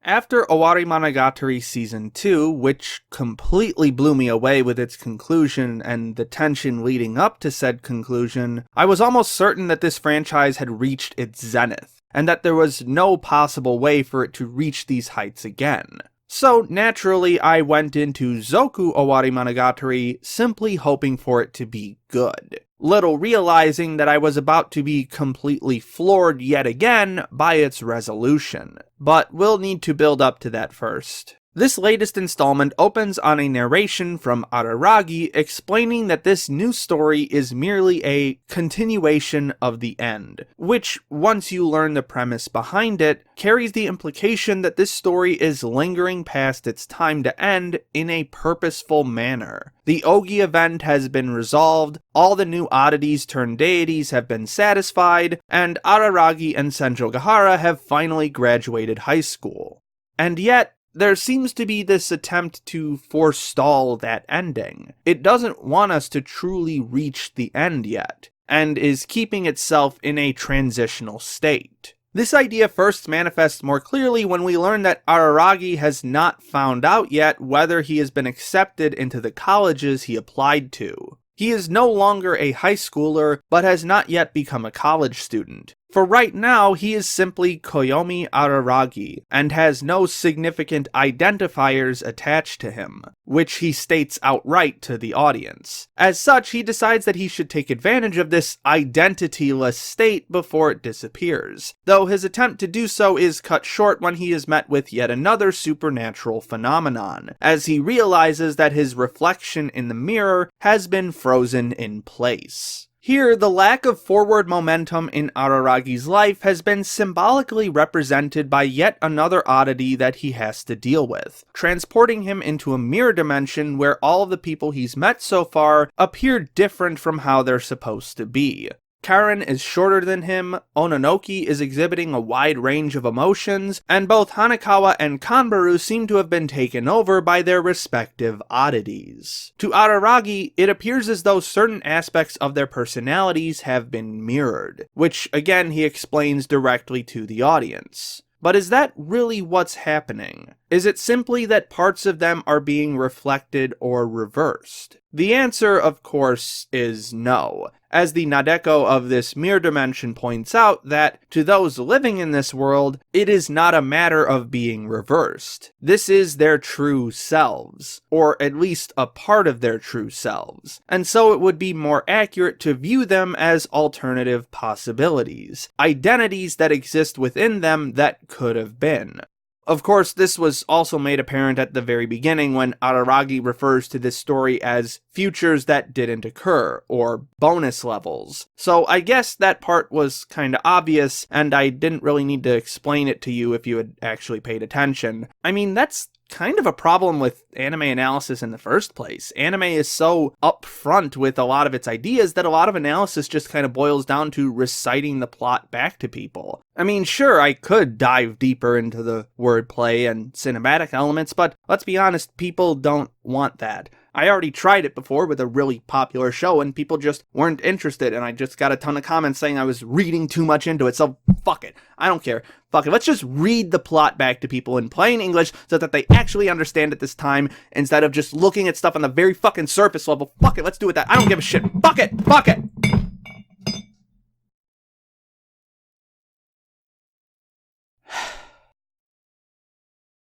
After Owarimonogatari Season 2, which completely blew me away with its conclusion and the tension leading up to said conclusion, I was almost certain that this franchise had reached its zenith, and that there was no possible way for it to reach these heights again. So naturally, I went into Zoku Owarimonogatari simply hoping for it to be good, little realizing that I was about to be completely floored yet again by its resolution. But we'll need to build up to that first. This latest installment opens on a narration from Araragi explaining that this new story is merely a continuation of the end, which, once you learn the premise behind it, carries the implication that this story is lingering past its time to end in a purposeful manner. The Ogi event has been resolved, all the new oddities turned deities have been satisfied, and Araragi and Senjogahara have finally graduated high school. And yet, there seems to be this attempt to forestall that ending. It doesn't want us to truly reach the end yet, and is keeping itself in a transitional state. This idea first manifests more clearly when we learn that Araragi has not found out yet whether he has been accepted into the colleges he applied to. He is no longer a high schooler, but has not yet become a college student. For right now, he is simply Koyomi Araragi, and has no significant identifiers attached to him, which he states outright to the audience. As such, he decides that he should take advantage of this identityless state before it disappears, though his attempt to do so is cut short when he is met with yet another supernatural phenomenon, as he realizes that his reflection in the mirror has been frozen in place. Here, the lack of forward momentum in Araragi's life has been symbolically represented by yet another oddity that he has to deal with, transporting him into a mirror dimension where all of the people he's met so far appear different from how they're supposed to be. Karen is shorter than him, Ononoki is exhibiting a wide range of emotions, and both Hanekawa and Kanbaru seem to have been taken over by their respective oddities. To Araragi, it appears as though certain aspects of their personalities have been mirrored, which again he explains directly to the audience. But is that really what's happening? Is it simply that parts of them are being reflected or reversed? The answer, of course, is no, as the Nadeko of this mirror dimension points out that, to those living in this world, it is not a matter of being reversed. This is their true selves, or at least a part of their true selves, and so it would be more accurate to view them as alternative possibilities, identities that exist within them that could have been. Of course, this was also made apparent at the very beginning when Araragi refers to this story as futures that didn't occur, or bonus levels. So I guess that part was kinda obvious, and I didn't really need to explain it to you if you had actually paid attention. I mean, that's kind of a problem with anime analysis in the first place. Anime is so upfront with a lot of its ideas that a lot of analysis just kind of boils down to reciting the plot back to people. I mean, sure, I could dive deeper into the wordplay and cinematic elements, but let's be honest, people don't want that. I already tried it before with a really popular show and people just weren't interested, and I just got a ton of comments saying I was reading too much into it, so fuck it. I don't care. Fuck it. Let's just read the plot back to people in plain English so that they actually understand it this time instead of just looking at stuff on the very fucking surface level. Fuck it. Let's do it that. I don't give a shit. Fuck it. Fuck it.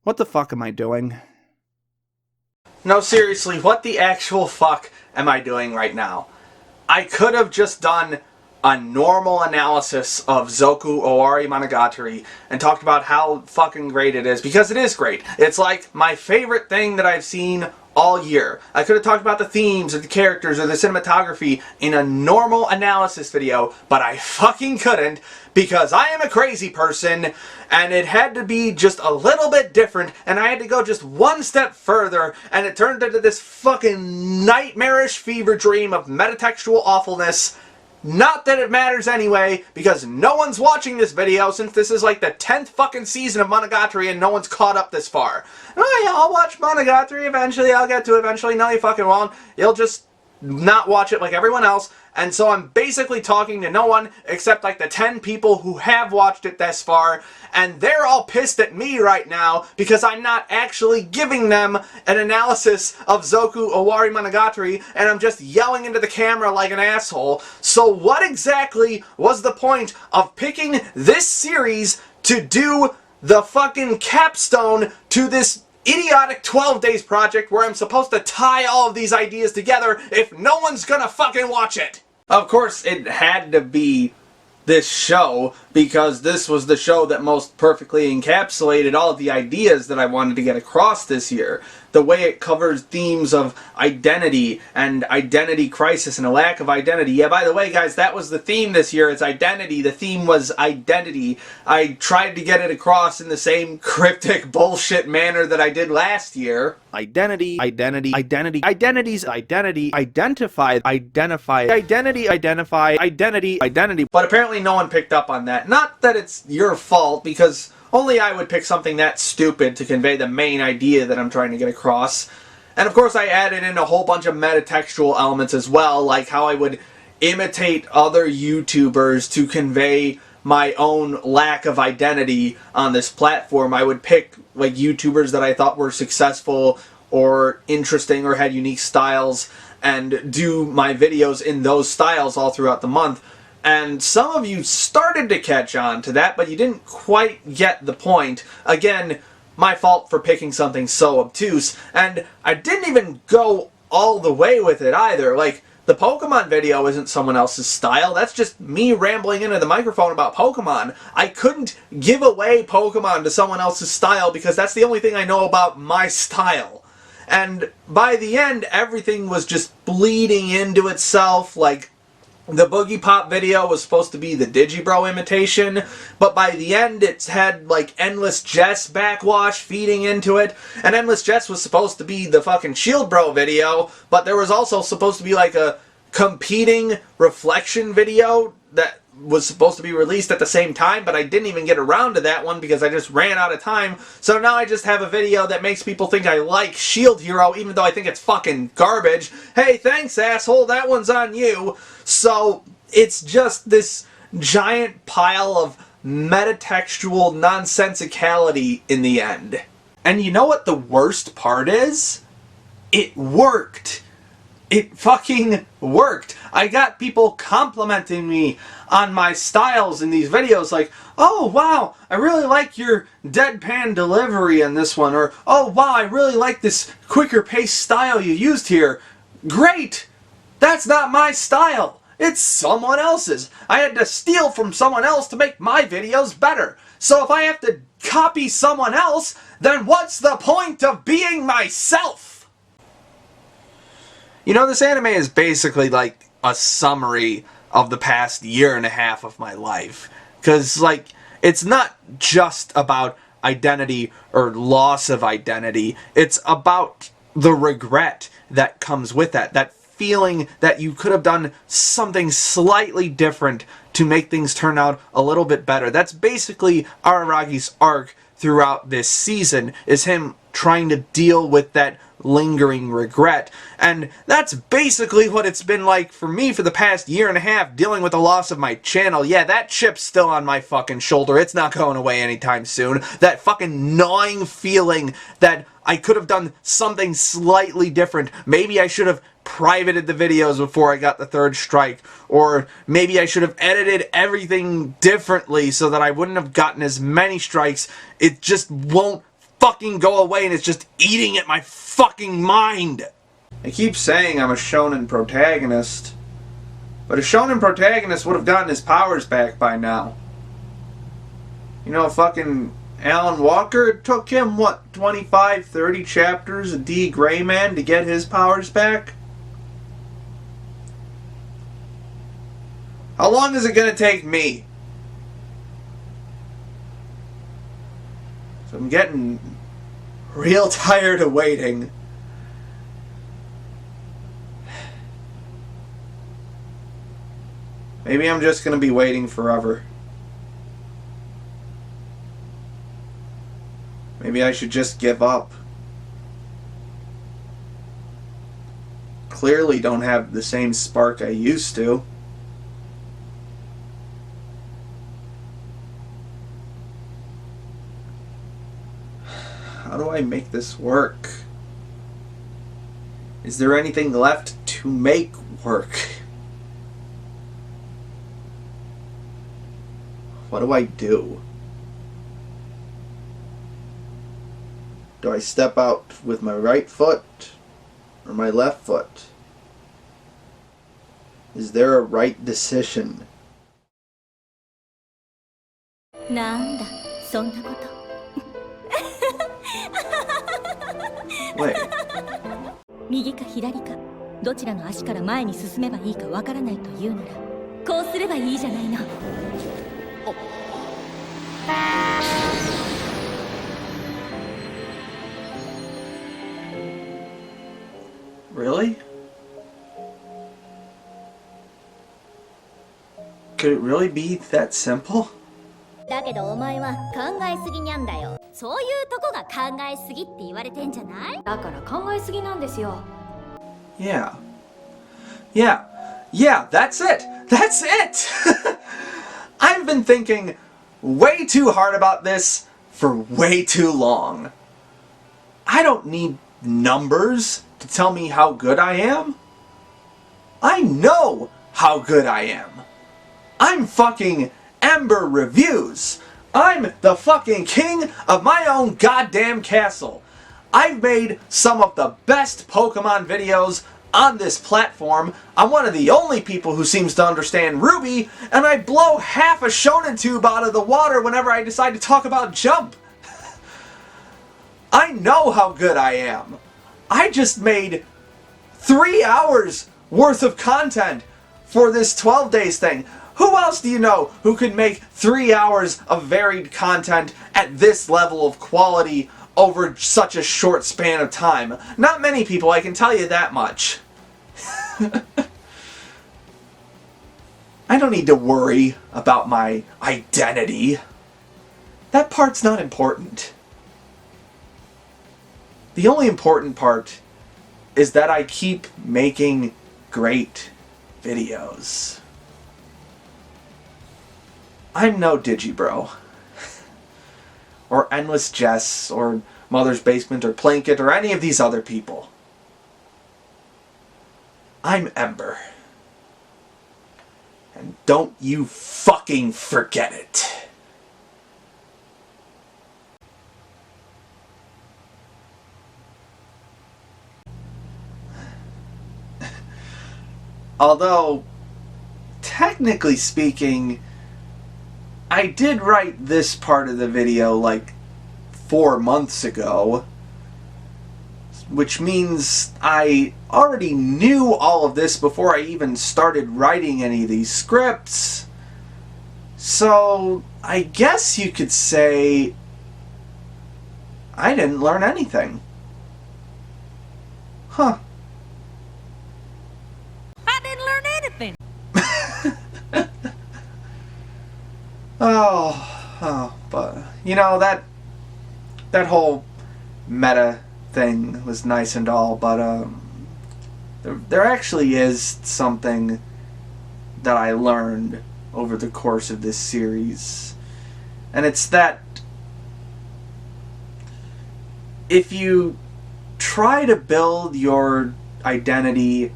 What the fuck am I doing? No, seriously, what the actual fuck am I doing right now? I could have just done a normal analysis of Zoku Owarimonogatari and talked about how fucking great it is, because it is great. It's like my favorite thing that I've seen all year. I could have talked about the themes or the characters or the cinematography in a normal analysis video, but I fucking couldn't because I am a crazy person and it had to be just a little bit different and I had to go just one step further and it turned into this fucking nightmarish fever dream of metatextual awfulness. Not that it matters anyway, because no one's watching this video since this is like the 10th fucking season of Monogatari and no one's caught up this far. Oh yeah, I'll watch Monogatari eventually, I'll get to it eventually. No, you fucking won't. You'll just not watch it like everyone else, and so I'm basically talking to no one except like the 10 people who have watched it thus far, and they're all pissed at me right now because I'm not actually giving them an analysis of Zoku Owarimonogatari, and I'm just yelling into the camera like an asshole. So what exactly was the point of picking this series to do the fucking capstone to this idiotic 12 days project where I'm supposed to tie all of these ideas together if no one's gonna fucking watch it? Of course, it had to be this show, because this was the show that most perfectly encapsulated all of the ideas that I wanted to get across this year. The way it covers themes of identity and identity crisis and a lack of identity. Yeah, by the way, guys, that was the theme this year. It's identity. The theme was identity. I tried to get it across in the same cryptic bullshit manner that I did last year. Identity, identity, identity, identities, identity, identify, identity, identify, identity. But apparently no one picked up on that. Not that it's your fault, because only I would pick something that stupid to convey the main idea that I'm trying to get across. And of course I added in a whole bunch of metatextual elements as well, like how I would imitate other YouTubers to convey my own lack of identity on this platform. I would pick like YouTubers that I thought were successful or interesting or had unique styles and do my videos in those styles all throughout the month. And some of you started to catch on to that, but you didn't quite get the point. Again, my fault for picking something so obtuse. And I didn't even go all the way with it either. Like, the Pokemon video isn't someone else's style. That's just me rambling into the microphone about Pokemon. I couldn't give away Pokemon to someone else's style because that's the only thing I know about my style. And by the end, everything was just bleeding into itself. Like, the Boogie Pop video was supposed to be the Digibro imitation, but by the end it had like Endless Jess backwash feeding into it, and Endless Jess was supposed to be the fucking Shield Bro video, but there was also supposed to be like a competing reflection video that was supposed to be released at the same time, but I didn't even get around to that one because I just ran out of time. So now I just have a video that makes people think I like Shield Hero, even though I think it's fucking garbage. Hey, thanks, asshole, that one's on you. So it's just this giant pile of metatextual nonsensicality in the end. And you know what the worst part is? It worked. It fucking worked. I got people complimenting me on my styles in these videos, like, oh wow, I really like your deadpan delivery in this one, or oh wow, I really like this quicker pace style you used here. Great! That's not my style. It's someone else's. I had to steal from someone else to make my videos better. So if I have to copy someone else, then what's the point of being myself? You know, this anime is basically like a summary of the past year and a half of my life. Because, like, it's not just about identity or loss of identity. It's about the regret that comes with that. That feeling that you could have done something slightly different to make things turn out a little bit better. That's basically Araragi's arc throughout this season, is him trying to deal with that lingering regret. And that's basically what it's been like for me for the past year and a half, dealing with the loss of my channel. Yeah, that chip's still on my fucking shoulder. It's not going away anytime soon. That fucking gnawing feeling that I could have done something slightly different. Maybe I should have privated the videos before I got the third strike, or maybe I should have edited everything differently so that I wouldn't have gotten as many strikes. It just won't fucking go away, and it's just eating at my fucking mind. I keep saying I'm a shonen protagonist, but a shonen protagonist would have gotten his powers back by now. You know, fucking Alan Walker, it took him, what, 25, 30 chapters of D. Gray Man to get his powers back? How long is it gonna take me? So I'm getting real tired of waiting. Maybe I'm just gonna be waiting forever. Maybe I should just give up. clearly don't have the same spark I used to. How do I make this work? Is there anything left to make work? What do I do? Do I step out with my right foot or my left foot? Is there a right decision? なんだ、そんなこと。Wait. 右か左か、どちらの足から前に進めばいいかわからないというなら、こうすればいいじゃないの。Really? Could it really be that simple? だけどお前は考えすぎにゃんだよ。そういうとこが考えすぎって言われてんじゃない？だから考えすぎなんですよ。Yeah. Yeah, that's it! That's it! I've been thinking way too hard about this for way too long. I don't need numbers to tell me how good I am. I know how good I am. I'm fucking Ember Reviews. I'm the fucking king of my own goddamn castle. I've made some of the best Pokemon videos on this platform. I'm one of the only people who seems to understand Ruby, and I blow half a Shonen tube out of the water whenever I decide to talk about Jump. I know how good I am. I just made 3 hours worth of content for this 12 days thing. Who else do you know who could make 3 hours of varied content at this level of quality over such a short span of time? Not many people, I can tell you that much. I don't need to worry about my identity. That part's not important. The only important part is that I keep making great videos. I'm no Digibro, or Endless Jess, or Mother's Basement, or Planket, or any of these other people. I'm Ember. And don't you fucking forget it. Although, technically speaking, I did write this part of the video like 4 months ago, which means I already knew all of this before I even started writing any of these scripts. So I guess you could say I didn't learn anything. Huh. I didn't learn anything. But you know, that whole meta thing was nice and all, but there actually is something that I learned over the course of this series, and it's that if you try to build your identity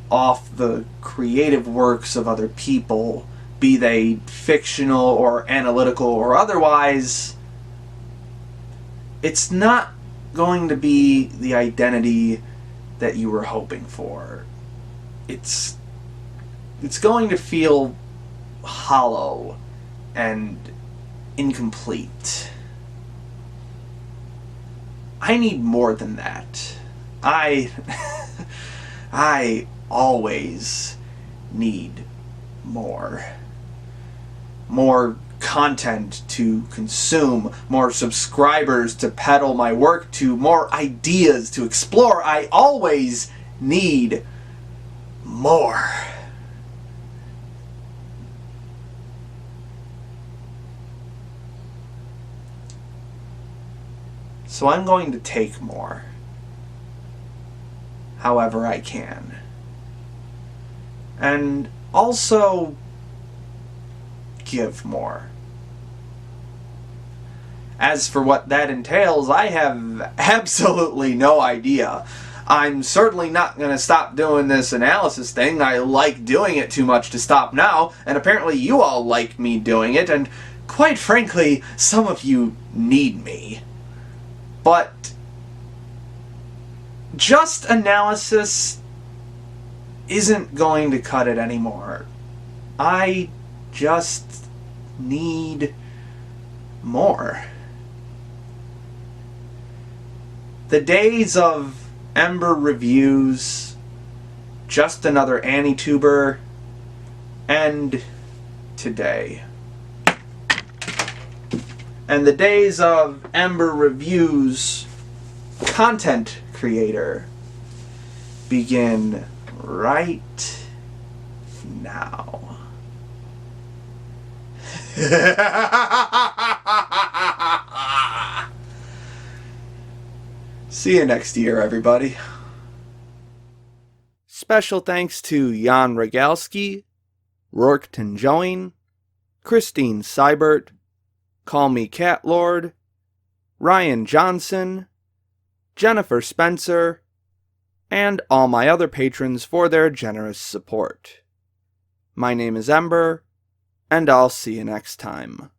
off the creative works of other people, be they fictional or analytical or otherwise, it's not going to be the identity that you were hoping for. It's going to feel hollow and incomplete. I need more than that. I always need more. More content to consume, more subscribers to peddle my work to, more ideas to explore. I always need more. So I'm going to take more, however I can. and also give more. As for what that entails, I have absolutely no idea. I'm certainly not going to stop doing this analysis thing. I like doing it too much to stop now, and apparently you all like me doing it, and quite frankly, some of you need me. But just analysis isn't going to cut it anymore. I just need more. The days of Ember reviews, just another AniTuber, end today. And the days of Ember reviews, content creator, begin right now. See you next year, everybody. Special thanks to Jan Rogalski, Rourke Tenjoin, Christine Seibert, Call Me Catlord, Ryan Johnson, Jennifer Spencer, and all my other patrons for their generous support. My name is Ember, and I'll see you next time.